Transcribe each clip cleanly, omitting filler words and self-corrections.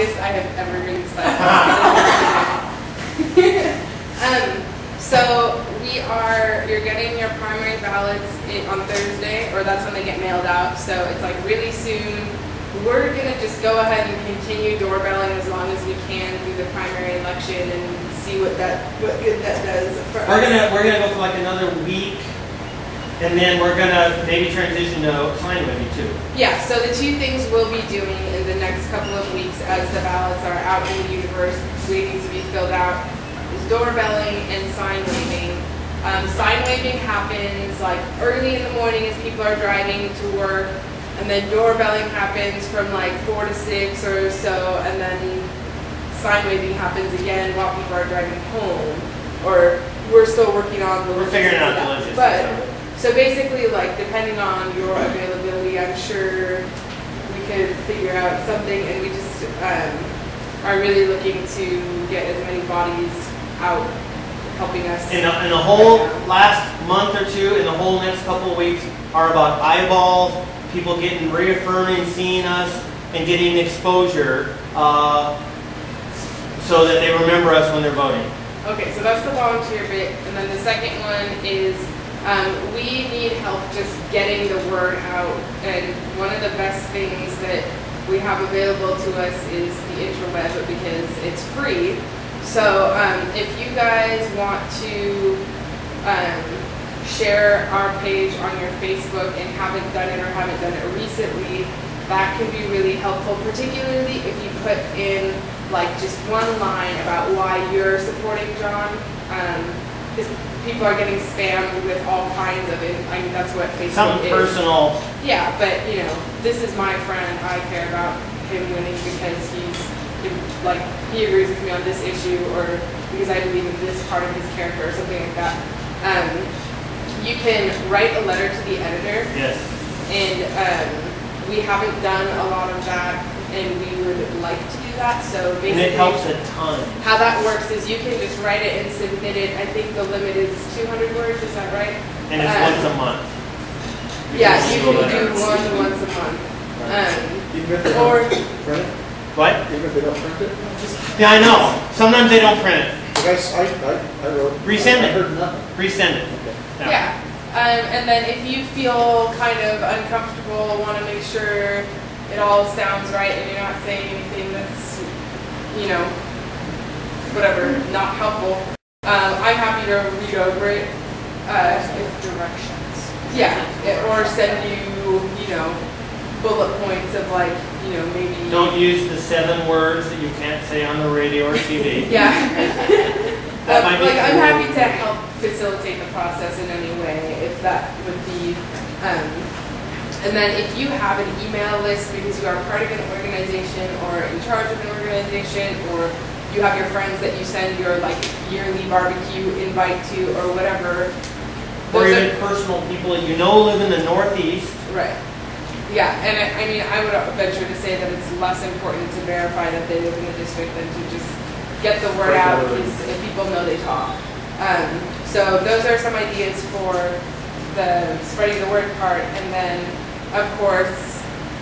longest I have ever been silent. So you're getting your primary ballots on Thursday, or that's when they get mailed out. So it's like really soon. We're gonna just go ahead and continue doorbelling as long as we can through the primary election and see what good that does for us. We're gonna go for like another week. And then we're going to maybe transition to sign waving too. Yeah, so the two things we'll be doing in the next couple of weeks as the ballots are out in the universe waiting to be filled out is doorbelling and sign waving. Sign waving happens like early in the morning as people are driving to work, and then doorbelling happens from like 4 to 6 or so, and then sign waving happens again while people are driving home. Or we're still working on the We're figuring out the logistics. But so basically, like, depending on your availability, I'm sure we could figure out something, and we just are really looking to get as many bodies out helping us. And the whole last month or two, and the whole next couple of weeks are about eyeballs, people getting reaffirming, seeing us, and getting exposure so that they remember us when they're voting. Okay, so that's the volunteer bit, and then the second one is we need help just getting the word out, and one of the best things that we have available to us is the interweb because it's free. So if you guys want to share our page on your Facebook and haven't done it or haven't done it recently, that can be really helpful, particularly if you put in like just one line about why you're supporting John. Because people are getting spammed with all kinds of it. I mean, that's what Facebook Something is. personal. Yeah, but you know, this is my friend. I care about him winning because he agrees with me on this issue, or because I believe in this part of his character, or something like that. You can write a letter to the editor. Yes. And we haven't done a lot of that, and we would like to do that. So basically, And it helps a ton. how that works is you can just write it and submit it. I think the limit is 200 words. Is that right? And it's once a month. Yeah, you can do one once a month. Even if they Or don't print it? What? Even if they don't print it? Yeah, I know. Sometimes they don't print it. Because I wrote. Resend I it. heard nothing. Resend it. Okay. yeah. And then if you feel kind of uncomfortable, want to make sure it all sounds right and you're not saying anything that's, you know, whatever, not helpful, I'm happy to read over it. With directions. Yeah, or send you, you know, bullet points of like, you know, maybe. Don't use the 7 words that you can't say on the radio or TV. Yeah. That might be like, I'm cool. happy to help facilitate the process in any way, if that would be. And then if you have an email list because you are part of an organization or in charge of an organization, or you have your friends that you send your like yearly barbecue invite to or whatever. Or even personal people that you know live in the Northeast. Right. Yeah, and I mean, I would venture to say that it's less important to verify that they live in the district than to just get the word out because if people know they talk. So those are some ideas for the spreading the word part, and then of course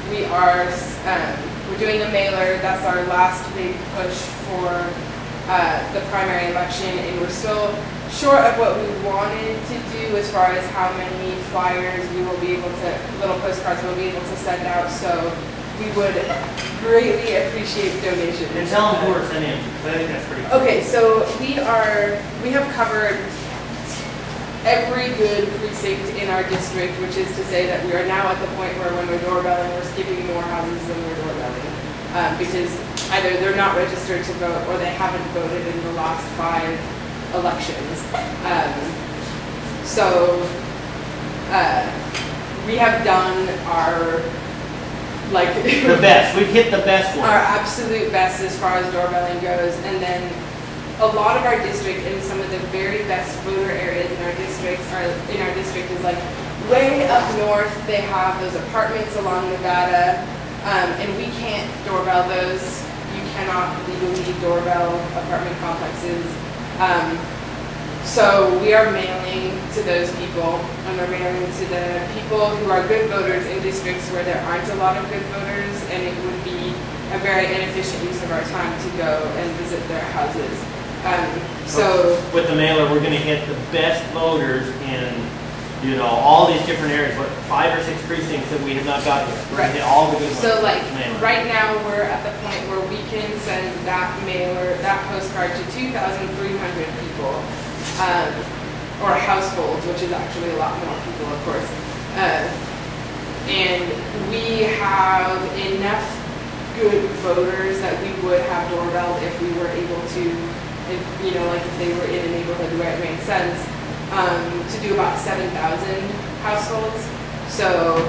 we're doing a mailer. That's our last big push for the primary election, and we're still short of what we wanted to do as far as how many flyers we will be able to, little postcards we'll be able to send out. So we would greatly appreciate donations. And tell them who we're sending them to, because I think that's pretty cool. Okay, so we have covered every good precinct in our district, which is to say that we are now at the point where when we're doorbelling, we're skipping more houses than we're doorbelling. Because either they're not registered to vote or they haven't voted in the last 5 elections. We have done our the best. We've hit the best one. Our absolute best as far as doorbelling goes, and then a lot of our district and some of the very best voter areas in our district is like way up north. They have those apartments along Nevada, and we can't doorbell those. You cannot legally doorbell apartment complexes. So we are mailing to those people, and we're mailing to the people who are good voters in districts where there aren't a lot of good voters, and it would be a very inefficient use of our time to go and visit their houses. So with the mailer, we're going to hit the best voters in, you know, all these different areas. What, 5 or 6 precincts that we have not got yet. We're going to hit all the good ones. So like mailer. right now we're at the point where we can send that mailer, that postcard to 2,300 people, or households, which is actually a lot more people, of course. And we have enough good voters that we would have doorbelled if we were able to, you know, like if they were in a neighborhood where it made sense, to do about 7,000 households. So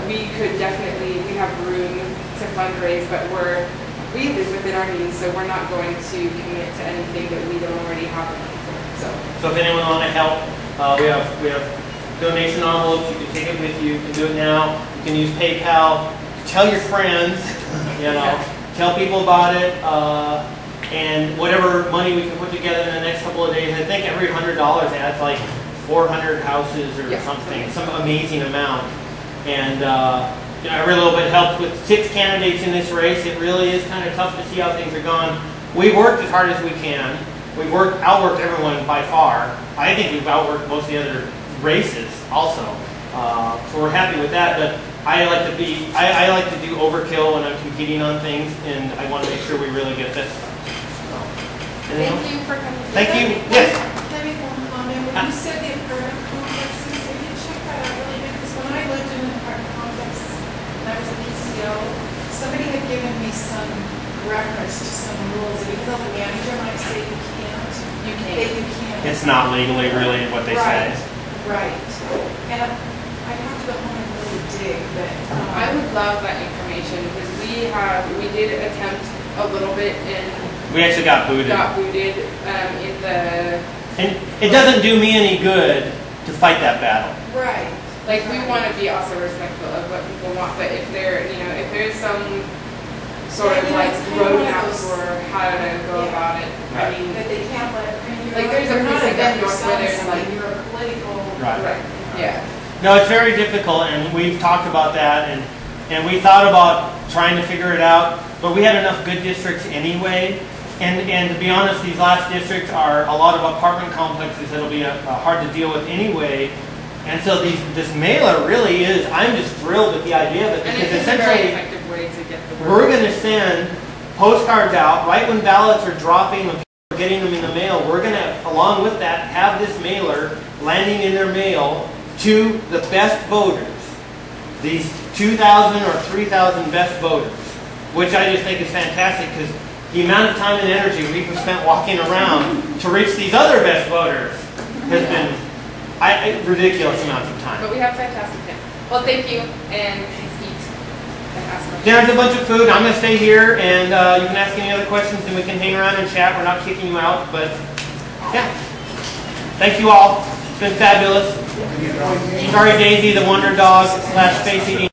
we could definitely, we have room to fundraise, but we live within our means, so we're not going to commit to anything that we don't already have the money for. So if anyone want to help, we have donation envelopes. You can take it with you. You can do it now. You can use PayPal. Tell your friends. You know, tell people about it. And whatever money we can put together in the next couple of days. I think every $100 adds like 400 houses or something. Some amazing amount. And every little bit helps. With 6 candidates in this race, it really is kind of tough to see how things are going. We worked as hard as we can. We've outworked everyone by far. I think we've outworked most of the other races also. So we're happy with that. But I like to do overkill when I'm competing on things, and I want to make sure we really get this. Thank you for coming. Thank you. Yes. Let me comment. When you said the apartment complexes, I did check that out really good, because when I lived in an apartment complex and I was a PCO, somebody had given me some reference to some rules. Even though the manager might say you can't, you can't. It's not legally really what they say. Right. And I have to go home and really dig, but I would love that information because we did attempt a little bit and we actually got booted. In the. And it doesn't do me any good to fight that battle. right. Like we want to be also respectful of what people want, but if there's some sort of like roadmaps or how to go about it, I mean, That they can't let. like there's a precinct up north where there's like you're a political. Right. Yeah. No, it's very difficult, and we've talked about that, and we thought about trying to figure it out, but we had enough good districts anyway. And to be honest, these last districts are a lot of apartment complexes that'll be hard to deal with anyway. And so this mailer really is, I'm just thrilled with the idea of it, because and it's a very effective way to get the word. We're going to send postcards out right when ballots are dropping, when people are getting them in the mail. We're going to, along with that, have this mailer landing in their mail to the best voters. These 2,000 or 3,000 best voters, which I just think is fantastic, because the amount of time and energy we've spent walking around to reach these other best voters has been ridiculous amounts of time. But we have fantastic things. Well, thank you, and please eat and ask questions. There's a bunch of food. I'm going to stay here, and you can ask any other questions, and we can hang around and chat. We're not kicking you out, but yeah. Thank you all. It's been fabulous. Sorry, Daisy, the wonder dog / Spacey.